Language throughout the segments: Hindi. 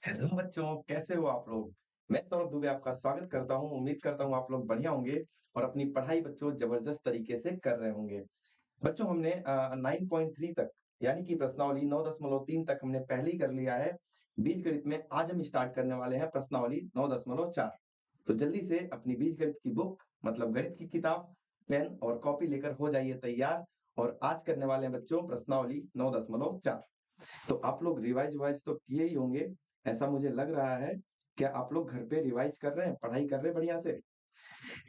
हेलो बच्चों, कैसे हो आप लोग? मैं सौरभ दुबे आपका स्वागत करता हूँ। उम्मीद करता हूँ आप लोग बढ़िया होंगे और अपनी पढ़ाई बच्चों जबरदस्त तरीके से कर रहे होंगे। बच्चों हमने 9.3 तक यानी कि प्रश्नावली 9.3 तक हमने पहले ही कर लिया है। बीजगणित में आज हम स्टार्ट करने वाले हैं प्रश्नावली 9.4। तो जल्दी से अपनी बीजगणित की बुक मतलब गणित की किताब, पेन और कॉपी लेकर हो जाइए तैयार। और आज करने वाले हैं बच्चों प्रश्नावली 9.4। तो आप लोग रिवाइज वाइज तो किए ही होंगे, ऐसा मुझे लग रहा है। क्या आप लोग घर पे रिवाइज कर रहे हैं, पढ़ाई कर रहे हैं बढ़िया से?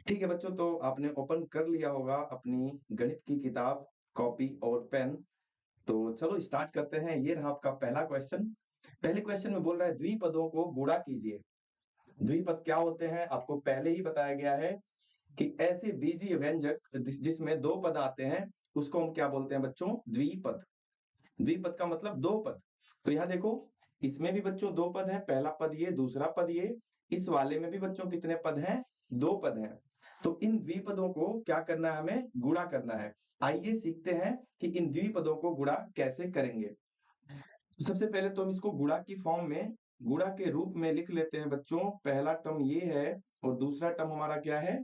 ठीक है बच्चों, तो आपने ओपन कर लिया होगा अपनी गणित की किताब, कॉपी और पेन। तो चलो स्टार्ट करते हैं। ये रहा आपका पहला क्वेश्चन। पहले क्वेश्चन में बोल रहा है द्विपदों को गुणा कीजिए। द्विपद क्या होते हैं आपको पहले ही बताया गया है कि ऐसे बीजीय व्यंजक जिसमें दो पद आते हैं उसको हम क्या बोलते हैं बच्चों? द्विपद। द्विपद का मतलब दो पद। तो यहाँ देखो, इसमें भी बच्चों दो पद हैं, पहला पद ये, दूसरा पद ये। इस वाले में भी बच्चों कितने पद हैं? दो पद हैं। तो इन द्विपदों को क्या करना है? हमें गुणा करना है। आइए सीखते हैं कि इन द्विपदों को गुणा कैसे करेंगे। तो सबसे पहले तो हम इसको गुणा की फॉर्म में, गुणा के रूप में लिख लेते हैं बच्चों। पहला टर्म ये है और दूसरा टर्म हमारा क्या है?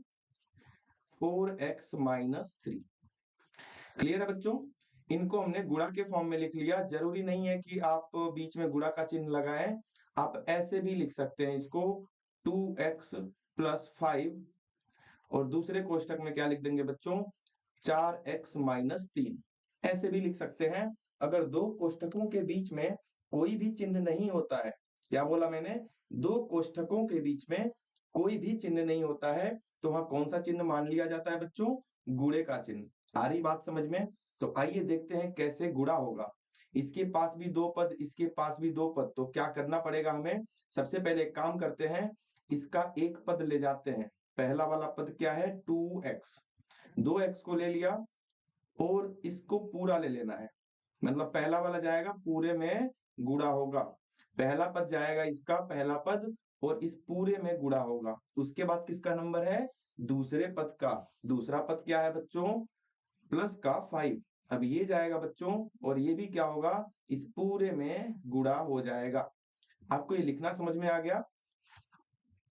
4x-3। क्लियर है बच्चों? इनको हमने गुणा के फॉर्म में लिख लिया। जरूरी नहीं है कि आप बीच में गुणा का चिन्ह लगाएं, आप ऐसे भी लिख सकते हैं इसको 2x+5 और दूसरे कोष्टक में क्या लिख देंगे बच्चों? 4x-3। ऐसे भी लिख सकते हैं। अगर दो कोष्टकों के बीच में कोई भी चिन्ह नहीं होता है, क्या बोला मैंने? दो कोष्टकों के बीच में कोई भी चिन्ह नहीं होता है तो वहां कौन सा चिन्ह मान लिया जाता है बच्चों? गुणे का चिन्ह। आ रही बात समझ में? तो आइए देखते हैं कैसे गुणा होगा। इसके पास भी दो पद, इसके पास भी दो पद, तो क्या करना पड़ेगा हमें? सबसे पहले एक काम करते हैं, इसका एक पद ले जाते हैं। पहला वाला पद क्या है? 2x। 2x को ले लिया और इसको पूरा ले लेना है। मतलब पहला वाला जाएगा पूरे में गुणा होगा। पहला पद जाएगा इसका पहला पद और इस पूरे में गुणा होगा। उसके बाद किसका नंबर है? दूसरे पद का। दूसरा पद क्या है बच्चों? प्लस का 5। अब ये जाएगा बच्चों और ये भी क्या होगा? इस पूरे में गुणा हो जाएगा। आपको ये लिखना समझ में आ गया?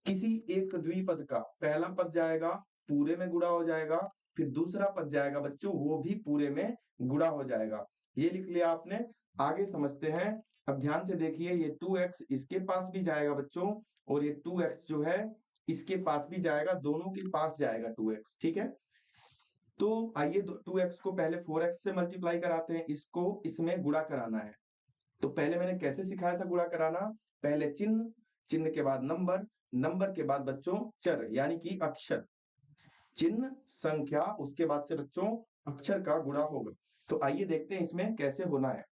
किसी एक द्विपद का पहला पद जाएगा पूरे में गुणा हो जाएगा, फिर दूसरा पद जाएगा बच्चों वो भी पूरे में गुणा हो जाएगा। ये लिख लिया आपने। आगे समझते हैं। अब ध्यान से देखिए, ये 2x इसके पास भी जाएगा बच्चों और ये 2x जो है इसके पास भी जाएगा, दोनों के पास जाएगा 2x। ठीक है, तो आइए 2x को पहले 4x से मल्टीप्लाई कराते हैं, इसको इसमें गुणा कराना है। तो पहले मैंने कैसे सिखाया था गुणा कराना? पहले चिन्ह, चिन्ह के बाद नंबर, नंबर के बाद बच्चों चर यानी कि अक्षर। चिन्ह, संख्या, उसके बाद से बच्चों अक्षर का गुणा होगा। तो आइए देखते हैं इसमें कैसे होना है।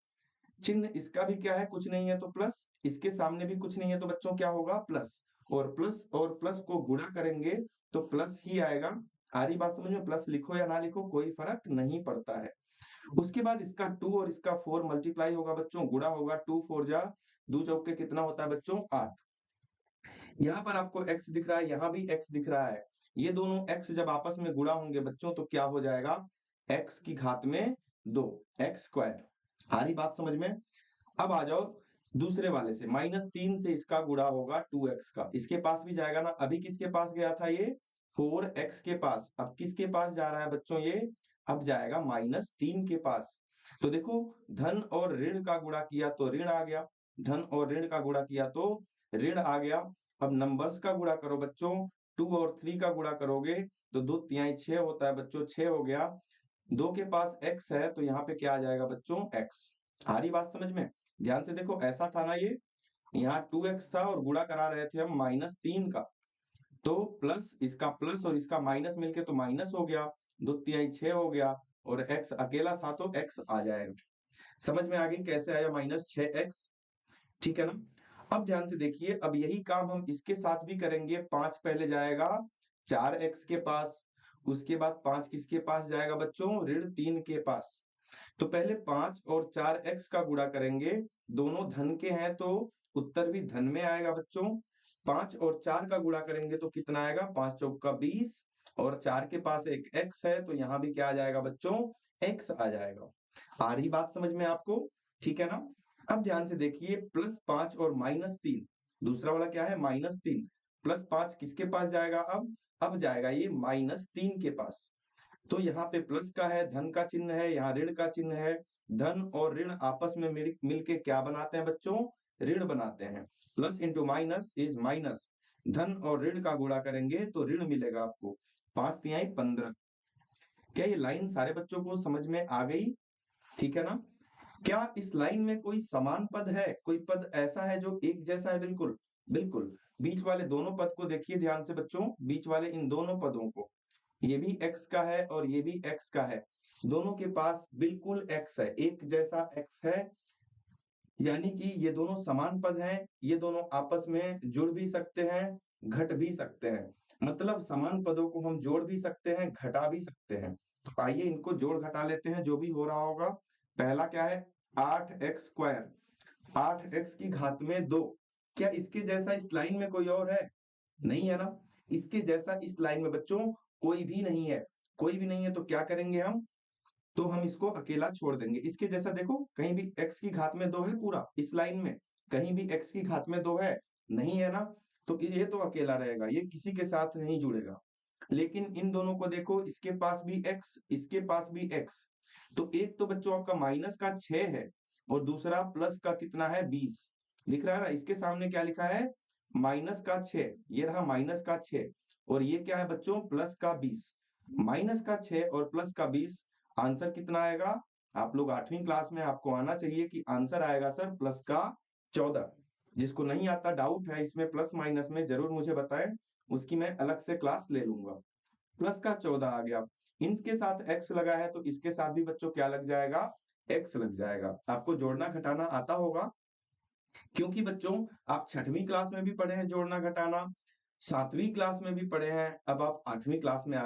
चिन्ह इसका भी क्या है? कुछ नहीं है तो प्लस, इसके सामने भी कुछ नहीं है तो बच्चों क्या होगा? प्लस। और प्लस को गुणा करेंगे तो प्लस ही आएगा। आ रही बात समझ में? प्लस लिखो या ना लिखो कोई फर्क नहीं पड़ता है। उसके बाद इसका 2 और इसका 4 मल्टीप्लाई होगा बच्चों, गुणा होगा। 2 4 जा 2 चौके कितना होता है बच्चों? 8। यहाँ पर आपको x दिख रहा है, यहाँ भी x दिख रहा है। ये दोनों x जब आपस में गुणा होंगे बच्चों तो क्या हो जाएगा? x की घात में 2, x स्क्वायर। आ रही बात समझ में? अब आ जाओ दूसरे वाले से, -3 से इसका गुणा होगा 2x का। इसके पास भी जाएगा ना? अभी किसके पास गया था ये? 4x के पास। अब किसके पास जा रहा है बच्चों ये? अब जाएगा -3 के पास। तो देखो, धन और ऋण का गुणा किया तो ऋण आ गया, धन और ऋण का गुणा किया तो ऋण आ गया। अब नंबर्स का गुणा करो बच्चों, 2 और 3 का गुणा करोगे तो 2 तिहाई 6 होता है बच्चों, 6 हो गया। 2 के पास x है तो यहाँ पे क्या आ जाएगा बच्चों? x। आ रही बात समझ में? ध्यान से देखो, ऐसा था ना ये, यहाँ 2x था और गुणा करा रहे थे हम -3 का, तो प्लस इसका प्लस और इसका माइनस मिलके तो माइनस हो गया, 2 तिहाई 6 हो गया और x अकेला था तो x आ जाएगा। समझ में आ गई कैसे आया -6x? ठीक है ना? अब ध्यान से देखिए, अब यही काम हम इसके साथ भी करेंगे। 5 पहले जाएगा 4x के पास, उसके बाद 5 किसके पास जाएगा बच्चों? ऋण 3 के पास। तो पहले 5 और 4x का गुणा करेंगे, दोनों धन के हैं तो उत्तर भी धन में आएगा बच्चों। 5 और 4 का गुणा करेंगे तो कितना आएगा? 5 चौक का 20 और 4 के पास एक x है तो यहाँ भी क्या आ जाएगा बच्चों? x आ जाएगा। आ रही बात समझ में आपको? ठीक है ना? अब ध्यान से देखिए, +5 और -3, दूसरा वाला क्या है -3, +5 किसके पास जाएगा अब जाएगा ये -3 के पास। तो यहाँ पे प्लस का है, धन का चिन्ह है, यहाँ ऋण का चिन्ह है। धन और ऋण आपस में मिलके क्या बनाते हैं बच्चों? ऋण बनाते हैं। Plus into minus is minus. धन और ऋण का गुणा करेंगे तो ऋण मिलेगा आपको। 5 तिहाई 15। क्या ये लाइन सारे बच्चों को समझ में आ गई? ठीक है ना? क्या इस लाइन में कोई समान पद है? कोई पद ऐसा है जो एक जैसा है? बिल्कुल, बिल्कुल। बीच वाले दोनों पद को देखिए ध्यान से बच्चों, बीच वाले इन दोनों पदों को। ये भी x का है और ये भी x का है। दोनों के पास बिल्कुल x है, एक जैसा x है। यानी कि ये दोनों समान पद हैं, ये दोनों आपस में जुड़ भी सकते हैं, घट भी सकते हैं। मतलब समान पदों को हम जोड़ भी सकते हैं, घटा भी सकते हैं। तो आइए इनको जोड़ घटा लेते हैं, जो भी हो रहा होगा। पहला क्या है? 8x स्क्वायर, 8x की घात में 2। क्या इसके जैसा इस लाइन में कोई और है? नहीं है ना? इसके जैसा इस लाइन में बच्चों कोई भी नहीं है। कोई भी नहीं है तो क्या करेंगे हम? तो हम इसको अकेला छोड़ देंगे। इसके जैसा देखो, कहीं भी x की घात में 2 है पूरा इस लाइन में, कहीं भी x की घात में 2 है, नहीं है ना? तो ये तो अकेला रहेगा, ये किसी के साथ नहीं जुड़ेगा। लेकिन इन दोनों को देखो, इसके पास भी x, इसके पास भी x। तो एक तो बच्चों आपका माइनस का 6 है और दूसरा प्लस का कितना है? 20। लिख रहा है ना? इसके सामने क्या लिखा है? माइनस का 6, ये रहा माइनस का 6 और ये क्या है बच्चों? प्लस का 20। माइनस का 6 और प्लस का 20, आंसर कितना आएगा? आप लोग 8वीं क्लास में, आपको आना चाहिए कि आंसर आएगा सर प्लस का 14। जिसको नहीं आता, डाउट है इसमें प्लस माइनस में, जरूर मुझे बताएं, उसकी मैं अलग से क्लास ले लूंगा। प्लस का 14 आ गया। इनके साथ x लगा है तो इसके साथ भी बच्चों क्या लग जाएगा? x लग जाएगा। आपको जोड़ना घटाना आता होगा, क्योंकि बच्चों आप 6वीं क्लास में भी पढ़े हैं जोड़ना घटाना, 7वीं क्लास में भी पढ़े हैं, अब आप 8वीं क्लास में